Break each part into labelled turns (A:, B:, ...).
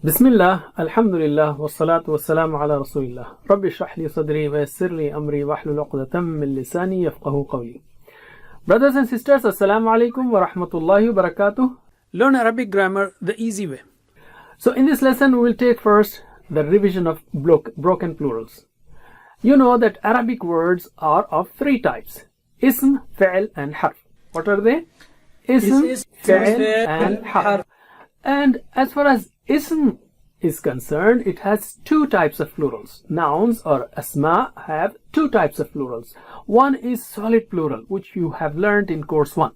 A: Bismillah, Alhamdulillah, wassalatu wassalamu ala Rasulillah. Rabbi shrah li sadri wa yassir li amri wahlul uqdatam min lisani yafqahu qawli. Brothers and sisters, Assalamu alaikum wa rahmatullahi wa barakatuh. Learn Arabic grammar the easy way. So in this lesson we will take first the revision of broken plurals. You know that Arabic words are of three types: ism, fi'l and harf. What are they? Ism, fi'l and harf. And as far as ism is concerned, it has two types of plurals. Nouns or asma have two types of plurals. One is solid plural, which you have learned in course 1.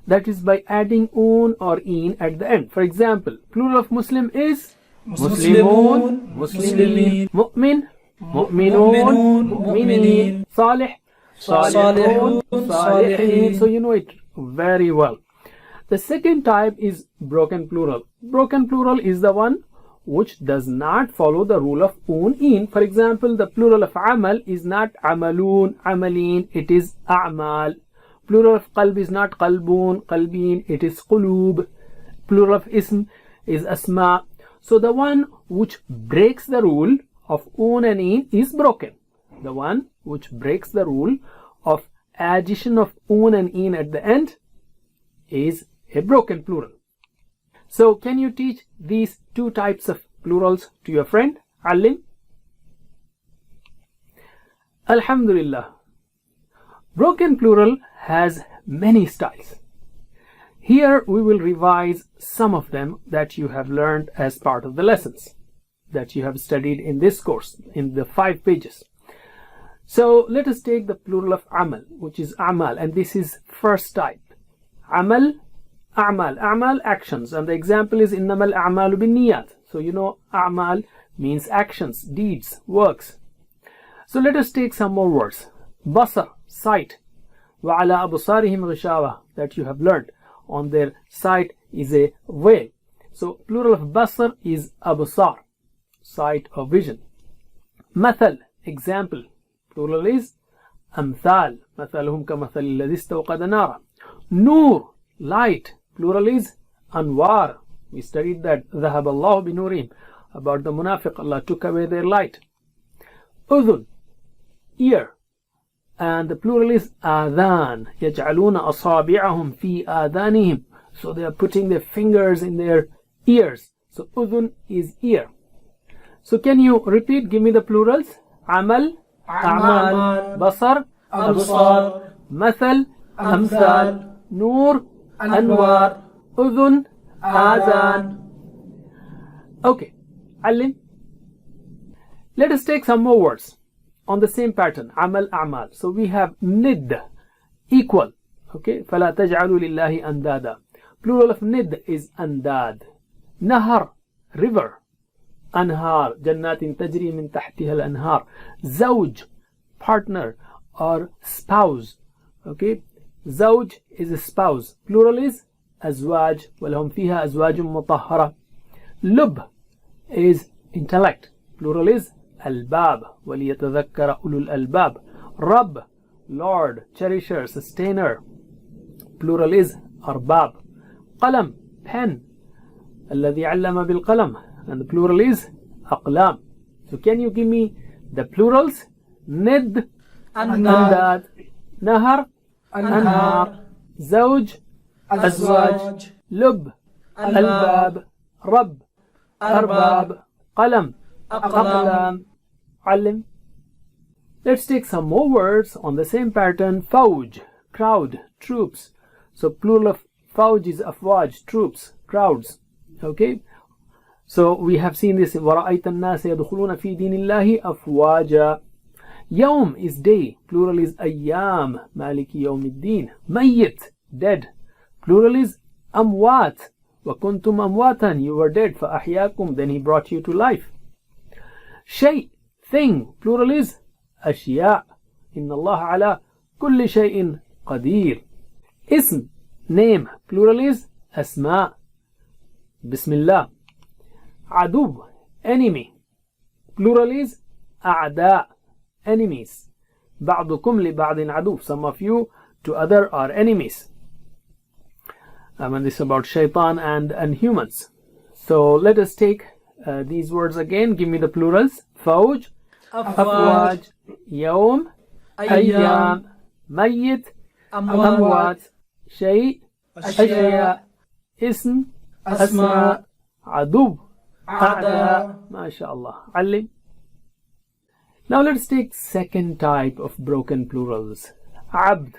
A: That is by adding un or in at the end. For example, plural of Muslim is Muslimun, Muslimin, Mu'min, Mu'minun, Mu'minin, Salih, Salihun, Salihin. So you know it very well. The second type is broken plural. Broken plural is the one which does not follow the rule of un in. For example, the plural of amal is not amalun, amalin, it is a'mal. Plural of qalb is not qalbun, qalbin, it is qulub. Plural of ism is asma. So the one which breaks the rule of un and in is broken. The one which breaks the rule of addition of un and in at the end is a broken plural. So can you teach these two types of plurals to your friend? Alim? Alhamdulillah. Broken plural has many styles. Here we will revise some of them that you have learned as part of the lessons that you have studied in this course, in the 5 pages. So let us take the plural of amal, which is amal, and this is first type. Amal, a'mal. A'mal, actions, and the example is innamal a'malu binniyat. So you know a'mal means actions, deeds, works. So let us take some more words. Basar, sight. Wa ala absarihim ghishawa, that you have learned. On their sight is a veil. So plural of basar is absar, sight or vision. Mathal, example. Plural is amthal. Mathaluhum kamathali alladhi istawqada nara. Noor, light. Plural is anwar. We studied that ذهب الله بنورهم, about the munafiq, Allah took away their light. Udhun, ear, and the plural is adhan. يجعلون أصابعهم في آذانهم, so they are putting their fingers in their ears. So udhun is ear. So can you repeat? Give me the plurals. Amal, a'mal, basar, absar, mathal, amthal, noor, anwar, udhun, adhan. Okay, Alim. Let us take some more words on the same pattern. Amal, a'mal. So we have nid, equal. Okay, فَلَا تَجْعَلُوا لِلَّهِ أَنْدَادًا. Plural of nid is andad. Nahar, river. Anhar, jannatin tajri min tahtiha al-anhar. Zawj, partner or spouse. Okay, zawj is a spouse. Plural is azwaj. وَلَهُمْ فِيهَا أَزْوَاجٌ مُطَهَّرَةٌ. Lub is intellect. Plural is albab. وَلِيَتَذَكَّرَ أُولُو الْأَلْبَابِ. Rabb, Lord, cherisher, sustainer. Plural is arbab. Qalam, pen. الذي علم بالقلم. And the plural is aqlam. So can you give me the plurals? Nid, andad, nahar, anhar, zawj, azwaj, lub, albab, rab, arbab, qalam, aqlam, alim. Let's take some more words on the same pattern. Fauj, crowd, troops. So plural of fauj is afwaj, troops, crowds. Okay, so we have seen this. وَرَأَيْتَ النَّاسَ يَدْخُلُونَ فِي دِينِ اللَّهِ أَفْوَاجًا. Yawm is day. Plural is ayyam. Maliki yawm ad-din. Mayyit, dead. Plural is amwat. وَكُنْتُمْ أَمْوَاتًا, you were dead. فَأَحْيَاكُمْ, then he brought you to life. Shay, thing. Plural is ashya. إِنَّ اللَّهَ عَلَى كُلِّ شَيْءٍ قَدِيرٌ. Ism, name. Plural is asma. Bismillah. Adu, enemy. Plural is a'da, enemies. بعضكم لبعض عدو. Some of you to other are enemies. And this is about shaitan and humans. So let us take these words again. Give me the plurals. فوج, أفواج, يوم, أيام, ميت, أموات, شيء, أشياء, اسم, أسماء, عدو, أعداء. ما شاء الله. علم. Now let's take second type of broken plurals. Abd.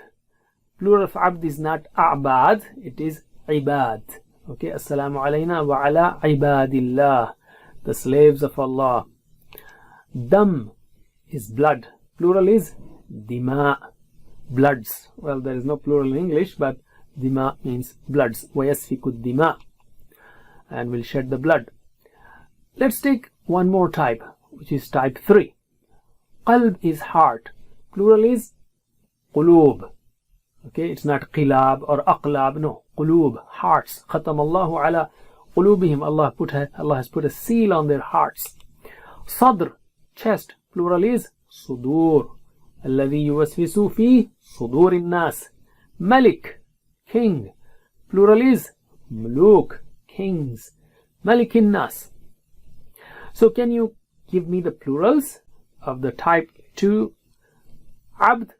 A: Plural of abd is not a'bad, it is ibad. Okay, assalamu alayna wa ala ibadillah, the slaves of Allah. Dam is blood. Plural is dima, bloods. Well, there is no plural in English, but dima means bloods. وَيَسْفِكُ الدِّمَاء, and will shed the blood. Let's take one more type, which is type 3. Qalb is heart. Plural is qulub. Okay, it's not qilab or aqlab. No, qulub, hearts. Khatam Allahu ala qulubihim. Allah has put a seal on their hearts. Sadr, chest. Plural is sudur. Alladhi yuwaswisu fi sudurin nas. Malik, king. Plural is muluk, kings. Malikin nas. So can you give me the plurals of the type 2? Abd,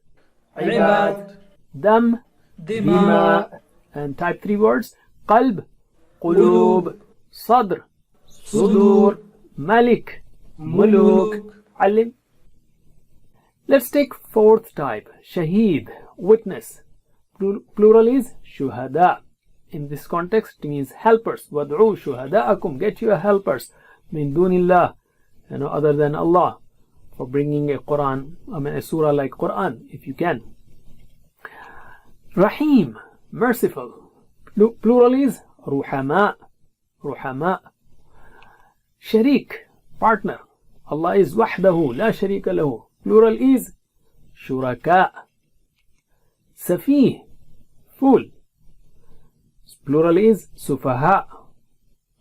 A: ibad, dam, dima, and type 3 words. Qalb, qulub, sadr, sudur, malik, muluk, alim. Let's take fourth type. Shaheed, witness. Plural is shuhada. In this context, it means helpers. Wad'u shuhada'akum, get your helpers. Min dunillah, other than Allah, for bringing a surah like Quran, if you can. Rahim, merciful. Plural is ruhama, ruhama. Sharik, partner. Allah is wahdahu, la sharika lahu. Plural is shuraka. Safih, fool. Plural is sufaha.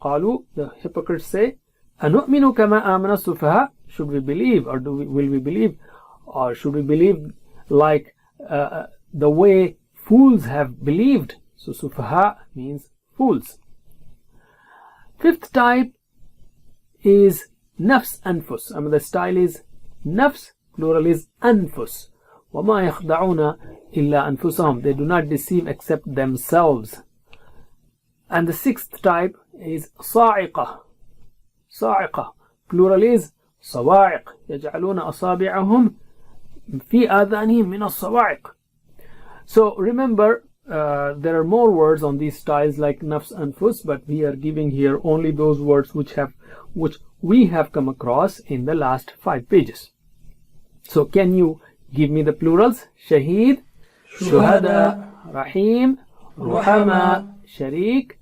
A: Qalu, the hypocrites say, أَنُؤْمِنُ كَمَا آمَنَ السُّفَهَاءُ, should we believe, or will we believe, or should we believe like the way fools have believed? So sufaha means fools. Fifth type is nafs anfus. The style is nafs, plural is anfus. وَمَا يَخْدَعُونَ إِلَّا أَنفُسَهُمْ, they do not deceive except themselves. And the sixth type is sa'iqah. صاعقة, plural is صواعق. يجعلون أصابعهم في آذانهم من الصواعق. So remember, there are more words on these styles like nafs and fus, but we are giving here only those words which we have come across in the last 5 pages. So can you give me the plurals? Shaheed, shuhada, rahim, ruhama, sharik,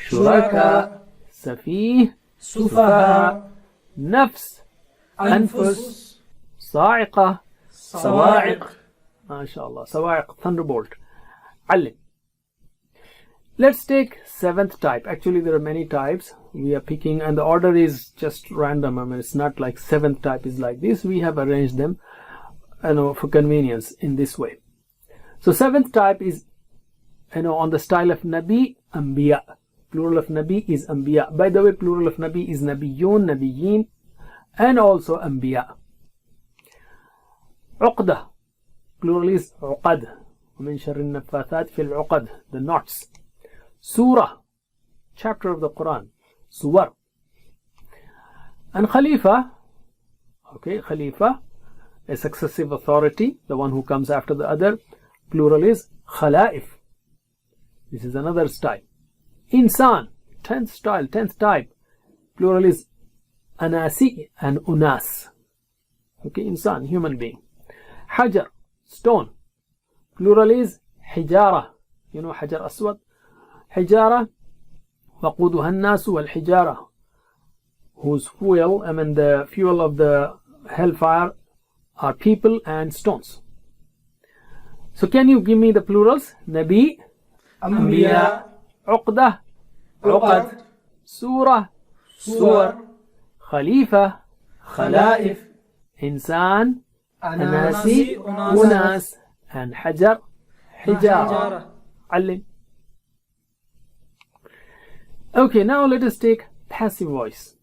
A: shuraka, safih, سفهاء, نفس, أنفس, صاعقة, صواعق. MashaAllah, صواعق, thunderbolt. علم. Let's take 7th type. Actually, there are many types we are picking, and the order is just random. It's not like 7th type is like this. We have arranged them for convenience in this way. So 7th type is on the style of Nabi, Anbiya. Plural of Nabi is Anbiya. By the way, plural of Nabi is Nabiyun, Nabiyin, and also Anbiya. Uqda, plural is Uqad. وَمِن شَرِّ النَّفَّاثَاتِ فِي الْعُقَدِ, the knots. Surah, chapter of the Quran. Suwar. And Khalifa, Khalifa, a successive authority, the one who comes after the other. Plural is Khalaif. This is another style. Insan, 10th style, 10th type. Plural is Anasi and Unas. Insan, human being. Hajar, stone. Plural is Hijara. Hajar Aswad. Hijara, وَقُودُهَا النَّاسُ وَالْحِجَارَةُ, whose fuel, the fuel of the hellfire are people and stones. So can you give me the plurals? Nabi, Anbiya, Uqdah, Uqad, Surah, Suwar, Khalifa, Khalaif, Insan, Anasi, Unas, and Hajar, Hijara. Alim. Okay, now let us take passive voice.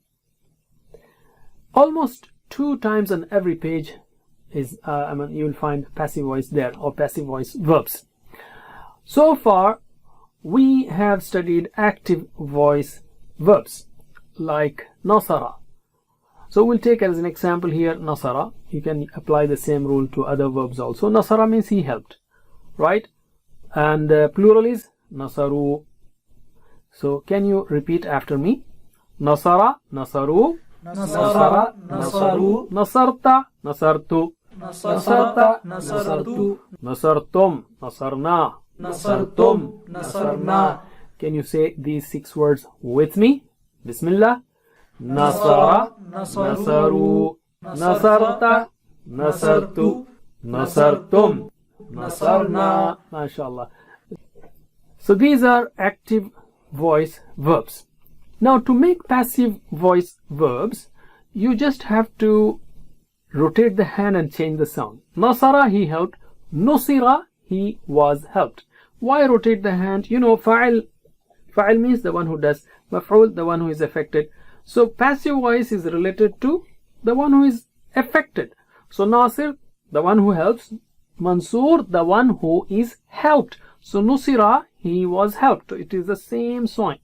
A: Almost 2 times on every page is you will find passive voice there, or passive voice verbs. So far we have studied active voice verbs like nasara. So we'll take as an example here nasara. You can apply the same rule to other verbs also. Nasara means he helped, right? And plural is nasaru. So can you repeat after me? Nasara, nasaru.
B: Nasara, nasaru.
A: Nasarta, nasartu.
B: Nasarta, nasartu.
A: Nasartum, nasarna.
B: Nasartum, nasarna.
A: Can you say these 6 words with me? Bismillah. Nasara, nasaru, nasarta, nasartu, nasartum, nasarna. MashaAllah. So these are active voice verbs. Now to make passive voice verbs, you just have to rotate the hand and change the sound. Nasara, he helped. Nusira, he was helped. Why rotate the hand? You know, fa'il means the one who does. Maf'ul, the one who is affected. So passive voice is related to the one who is affected. So Nasir, the one who helps. Mansur, the one who is helped. So Nusira, he was helped. It is the same sign.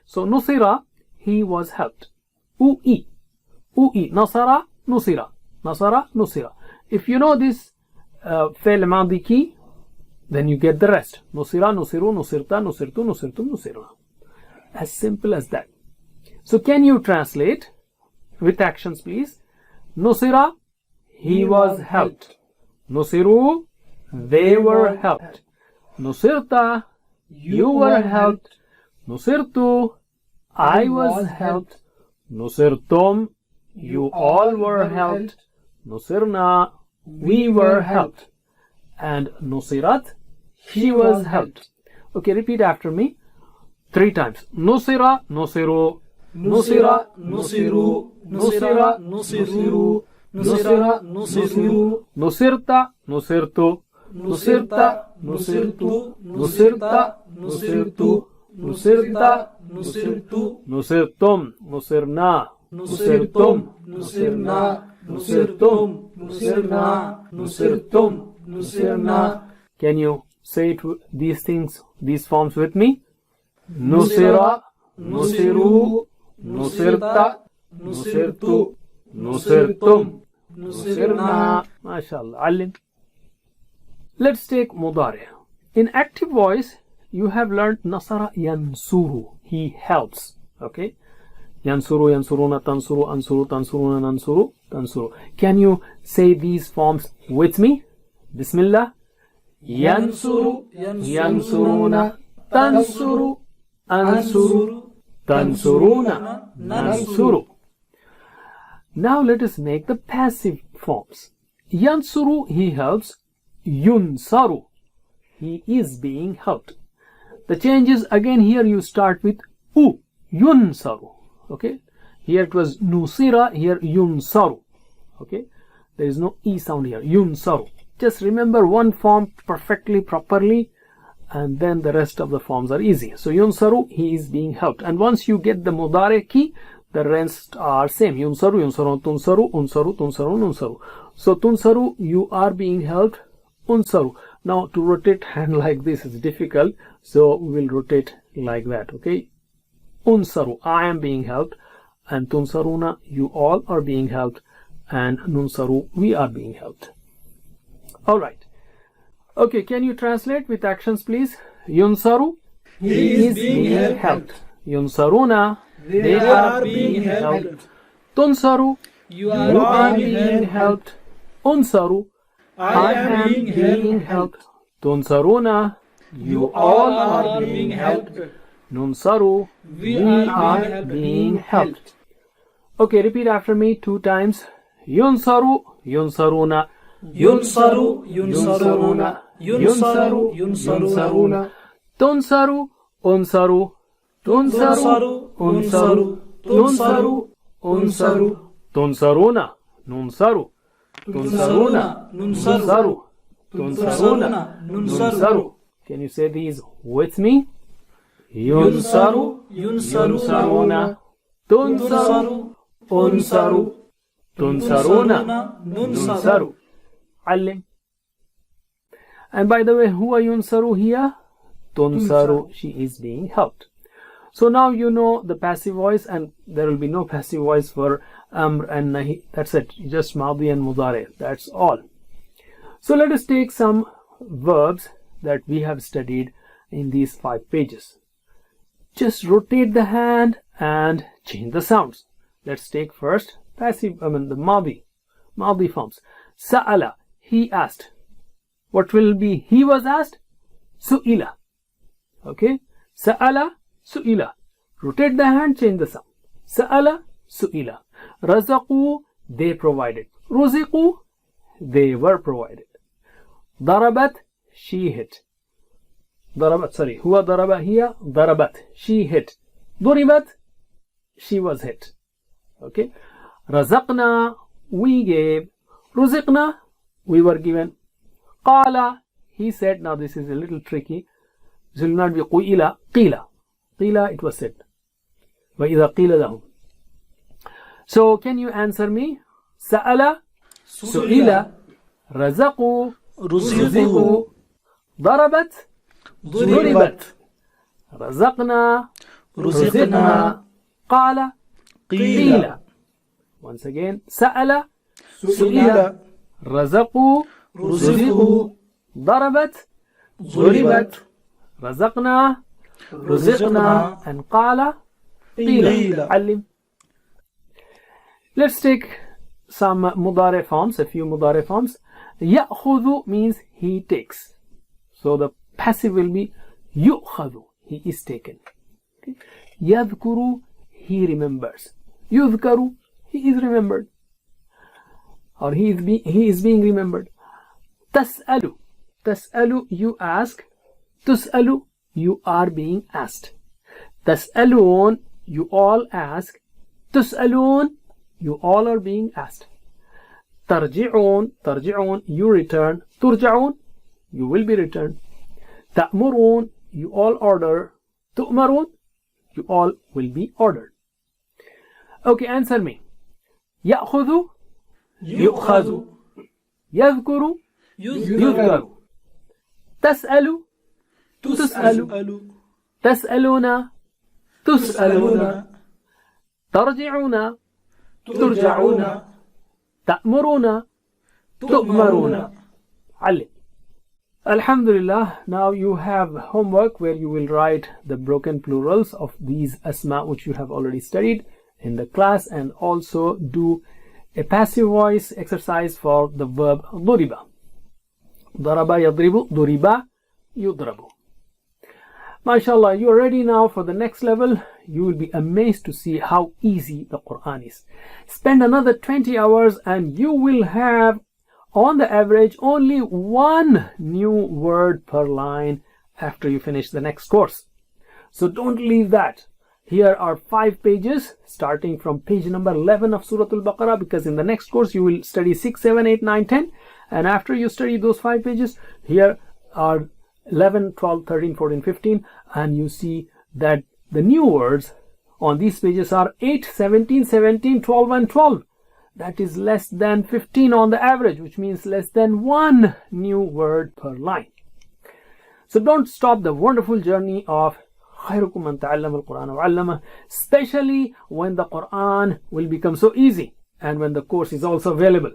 A: So Nusira, he was helped. Ui, Nasara, Nusira. Nasara, Nusira. If you know this fi'l madi ki, then you get the rest. Nusira, Nusiru, Nusirta, Nusirtu, Nusirtum, Nusirna. As simple as that. So can you translate with actions, please? Nusira, he was helped. Nusiru, they were helped. Nusirta, you were helped. Nusirtu, I was helped. Nusirtum, you all were helped. Nusirna, we were helped. And Nusirat, she was helped. Okay, repeat after me 3 times. Nusira, Nusiru. Nusira, Nusiru. Nusira, Nusiru. Nusira, Nusiru. Nusirta, Nusirtu. Nusirta, Nusirtu. Nusirta, Nusirtu. Nusirta, Nusirtu. Nusirtum, Nusirna. Nusirtum, Nusirna. Nusirtum, Nusirna. Nusirtum, Nusirna. Can you say these forms with me? Nusira, Nusiru, Nusirta, Nusirtu, Nusirtum, Nusirna. MashaAllah. Alim. Let's take Mudari. In active voice, you have learned Nasara Yansuru. He helps. Okay? Yansuru, Yansuruna, Tansuru, Ansuru, Tansuruna, Nansuru, Tansuru. Can you say these forms with me? Bismillah. Yansuru, Yansuruna, Tansuru, Ansuru, Tansuruna, Nansuru. Now let us make the passive forms. Yansuru, he helps. Yunsaru, he is being helped. The change is again here you start with U. Yunsaru. Okay. Here it was Nusira, here Yunsaru. Okay. There is no E sound here. Yunsaru. Just remember one form perfectly, properly, and then the rest of the forms are easy. So Yunsaru, he is being helped. And once you get the Mudari key, the rest are same. Yunsaru, Yunsaru, Tunsaru, Unsaru, Tunsaru, Nunsaru. So Tunsaru, you are being helped. Unsaru. Now to rotate hand like this is difficult, so we will rotate like that. Okay. Unsaru, I am being helped. And Tunsaruna, you all are being helped. And Nunsaru, we are being helped. Alright. Okay, can you translate with actions, please? Yunsaru, he is being helped. Yunsaruna, they are being helped. Tunsaru, you are being helped. Unsaru, I am being helped. Tunsaruna, you all are being helped. Nunsaru, we are being helped. Okay, repeat after me 2 times. Yunsaru, Yunsaruna.
B: Yunsaru, Yunsaruna. Yunsaru, Yunsaruna.
A: Tunsaru, Unsaru. Tunsaru, Unsaru. Tunsaru, Unsaru. Tunsaruna, Nunsaru. Tunsaruna, Nunsaru. Tunsaruna, Nunsaru. Can you say these with me? ينصر ينصرون تنصر أنصر تنصرون ننصر. علم. And by the way, huwa yunsaru here? Tunsaru. She is being helped. So now you know the passive voice, and there will be no passive voice for amr and nahi. That's it. Just madhi and mudare. That's all. So let us take some verbs that we have studied in these 5 pages. Just rotate the hand and change the sounds. Let's take first passive, the madhi forms. Sa'ala, he asked. What will be he was asked? Su'ila. Okay? Sa'ala, su'ila. Rotate the hand, change the sound. Sa'ala, su'ila. Razaqu, they provided. Ruziqu, they were provided. Darabat, she hit. Huwa daraba here. Darabat, she hit. Duribat, she was hit. Okay? Razaqna, we gave. Ruziqna, we were given. Qala, he said. Now this is a little tricky. This will not be qila. Qila. Qila, it was said. وَإِذَا قِيلَ لَهُمْ. So can you answer me? Sa'ala, su'ila, razaqu, ruziqu, darabat, duribat, razaqna, ruziqna, qala, qila. Once again, sa'ala, su'ila, razaqu, ruziqu, darabat, duribat, razaqna, ruziqna, and qala, qila. Alim. Let's take some mudare forms, a few mudare forms. Ya'khudhu means he takes. So the passive will be yu'khadhu, he is taken. Okay. Yadhkuru, he remembers. Yudhkaru, he is remembered. Or he is being remembered. Tas'alu. Tas'alu, you ask. Tus'alu, you are being asked. Tas'alun, you all ask. Tus'alun, you all are being asked. Tarji'un, you return. Turja'un, you will be returned. Ta'murun, you all order. Tu'marun, you all will be ordered. Okay, answer me. Ya'khudhu, yu'khadhu. Yadhkuru, yudhkaru. Tas'alu, tus'alu. Tas'aluna, tus'aluna. Tarji'una, turja'una. Ta'muruna, tu'maruna. Ali. Alhamdulillah, now you have homework where you will write the broken plurals of these asma which you have already studied in the class, and also do a passive voice exercise for the verb duriba. Daraba yadribu, duriba yudrabu. MashaAllah, you are ready now for the next level. You will be amazed to see how easy the Quran is. Spend another 20 hours and you will have, on the average, only 1 new word per line after you finish the next course. So don't leave that. Here are 5 pages starting from page number 11 of Surah Al-Baqarah, because in the next course you will study 6, 7, 8, 9, 10, and after you study those 5 pages, here are 11, 12, 13, 14, 15, and you see that the new words on these pages are 8, 17, 17, 12 and 12. That is less than 15 on the average, which means less than 1 new word per line. So don't stop the wonderful journey of خيركم من تعلم القرآن وعلمه, especially when the Quran will become so easy and when the course is also available.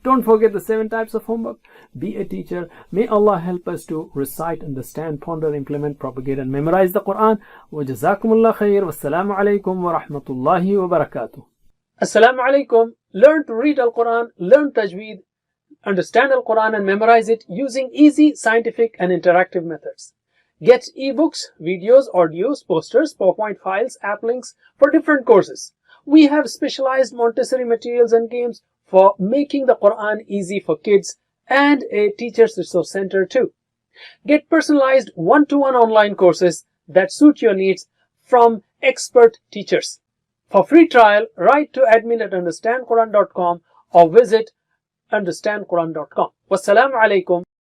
A: Don't forget the 7 types of homework. Be a teacher. May Allah help us to recite, understand, ponder, implement, propagate and memorize the Quran. وجزاكم الله خير. والسلام عليكم ورحمة الله وبركاته. Assalamu alaikum. Learn to read Al-Quran, learn Tajweed, understand Al-Quran and memorize it using easy, scientific and interactive methods. Get ebooks, videos, audios, posters, PowerPoint files, app links for different courses. We have specialized Montessori materials and games for making the Quran easy for kids, and a teacher's resource center too. Get personalized one-to-one online courses that suit your needs from expert teachers. For free trial, write to admin@understandquran.com or visit understandquran.com. Wassalamu alaikum